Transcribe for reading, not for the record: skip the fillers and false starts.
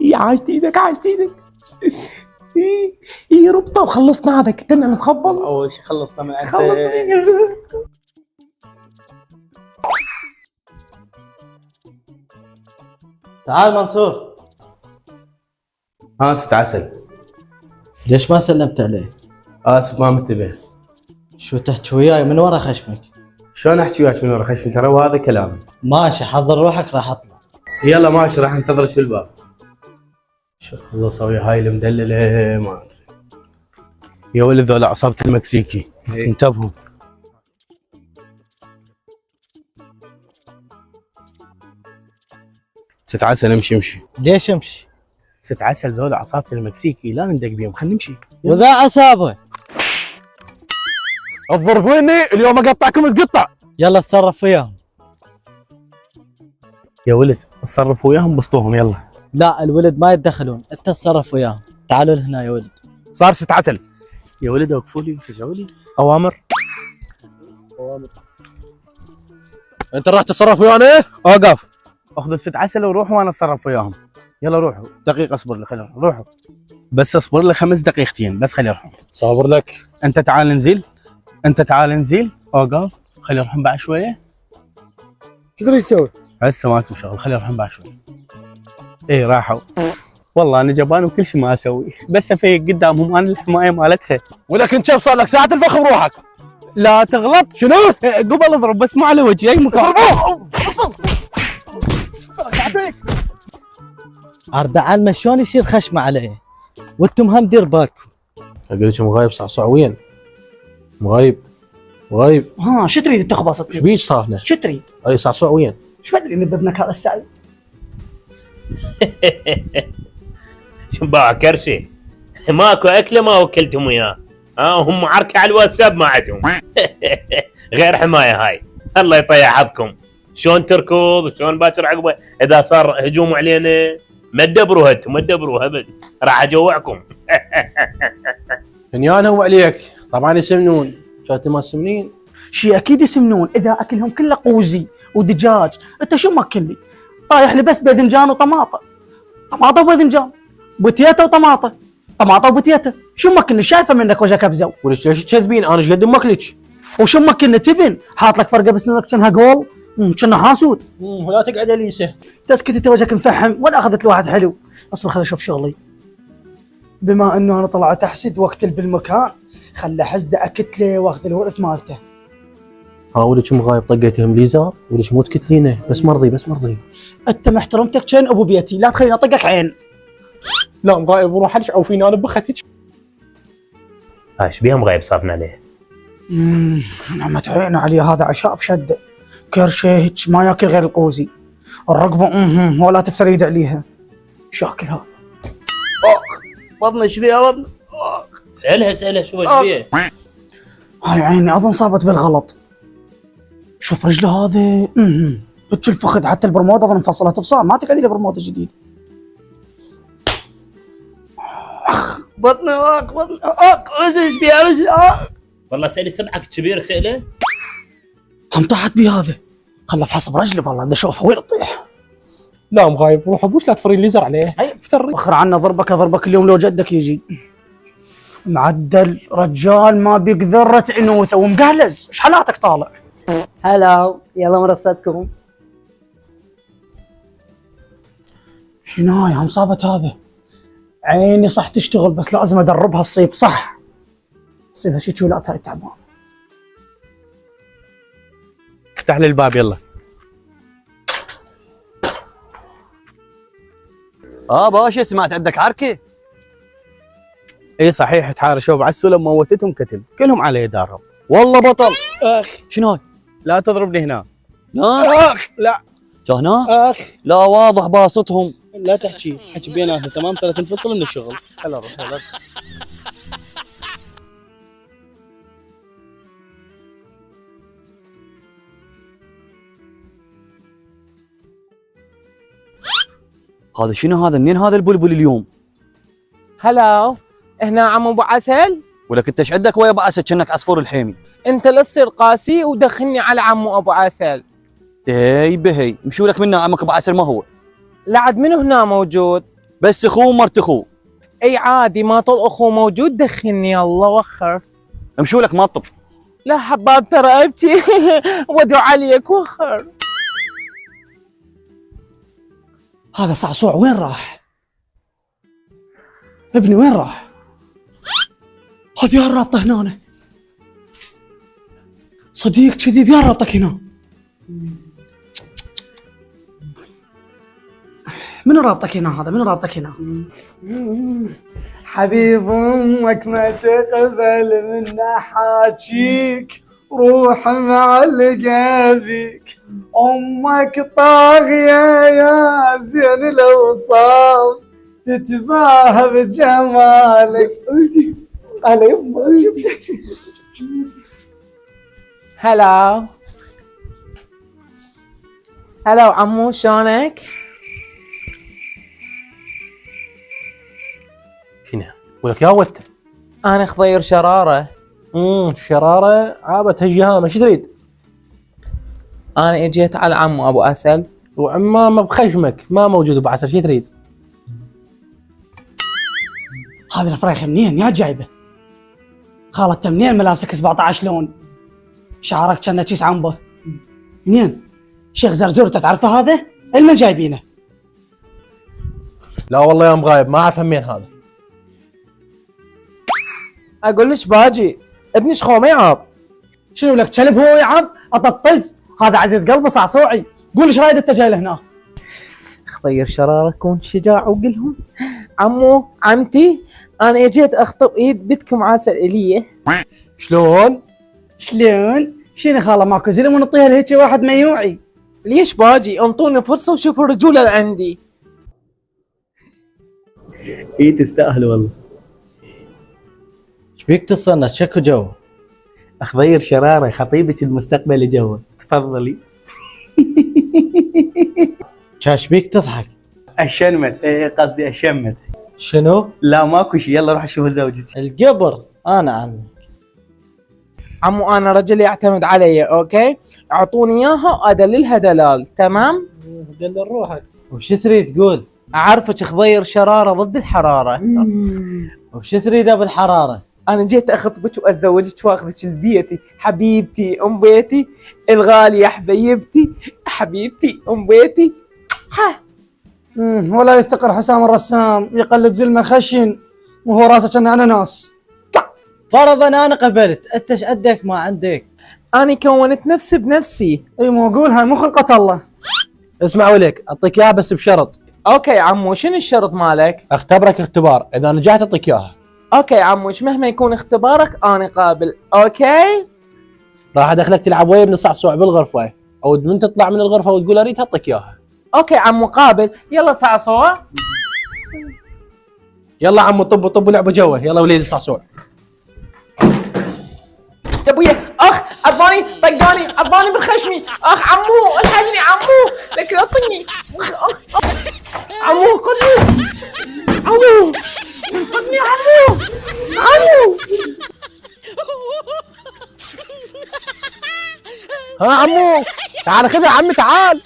يا عاشت ايدك عاشت ايدك. ايه ربطه وخلصنا هذا كتبنا نخبل. اول شيء خلصنا من عند تعال منصور. ها ست عسل. ليش ما سلمت عليه؟ اسف ما منتبه. شو تحكي وياي من ورا خشمك؟ شلون احكي وياك من ورا خشمي ترى وهذا كلامي. ماشي حضر روحك راح اطلع. يلا ماشي راح انتظرك في الباب. شو خلص ويا هاي المدلله ما ادري. يا ولد ذولا عصابة المكسيكي انتبهوا. ست عسل امشي. ليش امشي؟ ست عسل ذولا عصابة المكسيكي لا ندق بيهم خلينا نمشي. وذا عصابه تضربوني اليوم اقطعكم القطع. يلا اتصرف وياهم. يا ولد اتصرف وياهم بسطوهم يلا. لا الولد ما يتدخلون، انت تتصرف وياهم. تعالوا لهنا يا ولد. صار ست عسل. يا ولد وقفوا لي فزعوا لي. اوامر. انت راح تتصرف ويانا؟ اوقف. اخذوا ست عسل وروحوا وانا اتصرف وياهم. يلا روحوا دقيقة اصبر لي خلينا روحوا. بس اصبر لي 5 دقيقتين بس خلي يروحون. صابر لك. انت تعال ننزل اوقف خلي يروحون بعد شوية. شو تريد تسوي؟ هسه ماكم شغل خلي يروحون بعد شوية. ايه راحوا. والله انا جبان وكل شيء ما اسوي بس افيق قدامهم انا الحماية مالتها. ولكن شوف صار لك ساعة تنفخ بروحك. لا تغلط. شنو؟ قبل اضرب بس مو على وجهي اي مكان. اضربوه. اردعان شلون يصير خشمه عليه؟ وانتم هم دير بالكم. اقول لك مغايب صعصع وين؟ مغايب ها شو تريد تخبص؟ شو بيك صافنه؟ شو تريد؟ اي صعصع وين؟ شو بدري ان بابنك هذا السعي؟ شو باع كرشي؟ ماكو اكله ما وكلتهم وياه. هم عركه على الواتساب ما عندهم. غير حمايه هاي. الله يطيح حظكم. شلون تركض شلون باكر عقبه اذا صار هجوم علينا ما تدبروا ما تدبروا ابد راح اجوعكم. انا وعليك طبعا يسمنون شاتي ما تسمنين. شي اكيد يسمنون اذا اكلهم كله قوزي ودجاج. انت شو ماكلني؟ طايح لي بس باذنجان وطماطه. طماطه وباذنجان. بوتيتا وطماطه. طماطه وبوتيتا. شو ماكلني؟ شايفه منك وجهك ابزو. وليش تكذبين؟ انا ايش قد ماكلك؟ وشو ماكلني تبن؟ حاط لك فرقه بسنانك كأنها جول. كأنها حاسود. ولا تقعد اليسه. تسكت انت وجهك مفحم ولا اخذت لواحد حلو. اصبر خليني اشوف شغلي. بما انه انا طلعت احسد واقتل بالمكان خلي حسده اكتله واخذ الورث مالته. ولك مغايب طقيتهم ليزر ولك مو تكتلينه بس مرضي. انت محترمتك كان ابو بيتي لا تخليني اطقك عين. لا مغايب وروح ادشعوا فينا انا بختك. ايش بيها مغايب صافنا عليه؟ نعمة عينه علي هذا عشاء بشده. كرشه هيك ما ياكل غير القوزي. الرقبه ولا تفتر يد عليها. شاكل هذا. بطني ايش بيها بطني؟ سألها شو ايش بيها؟ هاي عيني اظن صابت بالغلط. شوف رجله هذا هيك الفخذ حتى البرموده اظن مفصله تفصال ما تقعد لي برموده جديد. بطني بطني رجلي ايش بيها رجلي والله سألي سمعك كبير سأله؟ هم طاحت بي هذا. خله فحص برجلي والله بدي اشوفه وين تطيح. لا مغايب روح ابوش لا تفرين ليزر عليه. افتر اخر عنا ضربك اليوم لو جدك يجي. معدل رجال ما بيقدر انوثه ومقهلز. ايش حالاتك طالع؟ هلا يلا مرقصتكم. شنو هاي هم صابت هذا؟ عيني صح تشتغل بس لازم ادربها الصيب صح. تصيبها شي تشولات هاي تعبان. افتح لي الباب يلا. باشا سمعت عندك عركه؟ اي صحيح تحارشوا بعسولة موتتهم كتل كلهم على دارهم. والله بطل. شنو هاي؟ لا تضربني هنا. لا هنا؟ لا واضح باسطهم. لا تحكي بيناتنا تمام ترى تنفصل من الشغل. هلا روح هلا. هذا شنو هذا؟ منين هذا البلبل اليوم؟ هلا هنا عم ابو عسل. ولك انت ايش عندك ويا ابو اسد كأنك عصفور الحيمي؟ انت لا تصير قاسي ودخلني على عمو ابو عسل. هي بهي مشوا لك منا عمك ابو عسل ما هو؟ لعد منو هنا موجود؟ بس اخوه ومرت اخوه. اي عادي ما طول اخوه موجود دخلني يلا وخر. مشوا لك مطب. لا حباب ترى ابكي وادعو عليك وخر. هذا صعصوع وين راح؟ ابني وين راح؟ هذه الرابطة هنا. صديق كذي بيا رابطك هنا. من رابطك هنا هذا؟ من رابطك هنا؟ حبيب امك ما تقبل منا حاجيك، روح مع القافيك، امك طاغيه يا زين الاوصاف، تتباهى بجمالك. على يمه شوف هلا هلا عمو شلونك؟ شنو؟ ولك يا وته. انا خضير شراره. شراره عابت هالجهامه، شو تريد؟ انا اجيت على عمو ابو اسل. وعمامه بخشمك ما موجود ابو عسل، شو تريد؟ هذه الفريخ منين يا جايبه؟ خالد منين ملابسك 17 لون؟ شعرك كأنه كيس عنبه. منين؟ شيخ زرزور تعرفه هذا؟ المن جايبينه؟ لا والله يا مغايب ما اعرف منين هذا. اقول لك باجي ابني شخو ما يعض. شنو لك كلب هو يعض؟ اطبطز، هذا عزيز قلبه صعصوعي. قول ايش رايد انت جاي لهنا؟ خضير شراره كون شجاع وقلهم عمو عمتي انا اجيت اخطب ايد بنتكم عسل اليه. شلون؟ شلون؟ شنو خاله ماكو زين ونطيها لهيك واحد ما يوعي. ليش باجي؟ انطوني فرصه وشوفوا الرجوله اللي عندي. اي تستاهل والله. ايش بيك تصنع شكو جو؟ اخضير شراره خطيبك المستقبلي جوا، تفضلي. شاش بيك تضحك؟ اشنمت، قصدي اشمت. شنو؟ لا ماكو شيء، يلا روح شوف زوجتك. القبر انا عنك. عمو انا رجل يعتمد علي اوكي؟ اعطوني اياها ادللها دلال تمام؟ دلل روحك. وش تريد قول؟ اعرفك خضير شراره ضد الحراره. وش تريد بالحراره؟ انا جيت اخطبك واتزوجك واخذك لبيتي، حبيبتي ام بيتي الغاليه حبيبتي حبيبتي ام بيتي. ها ولا يستقر حسام الرسام يقلد زلمه خشن وهو راسه كأنه اناناس. فرضا انا قبلت، انت ايش عندك ما عندك؟ انا كونت نفسي بنفسي. اي مو قولها مو خلقه الله. اسمع ولك اعطيك اياها بس بشرط. اوكي عمو شنو الشرط مالك؟ اختبرك اختبار، اذا نجحت اعطيك اياها. اوكي عموش مهما يكون اختبارك انا قابل. اوكي راح ادخلك تلعب ويا ابن صعصوع بالغرفه، او من تطلع من الغرفه وتقول اريد اعطيك اياها. اوكي عمو قابل. يلا صعصوع. يلا عمو طب ولعبوا جوا، يلا وليد صعصوع. يا ابويا اخ عضاني طقاني عضاني بخشمي. اخ عمو الحقني عمو لك لا تطني. اخ عمو خذني عمو خذني عمو عمو. ها عمو تعال خذها عمي تعال.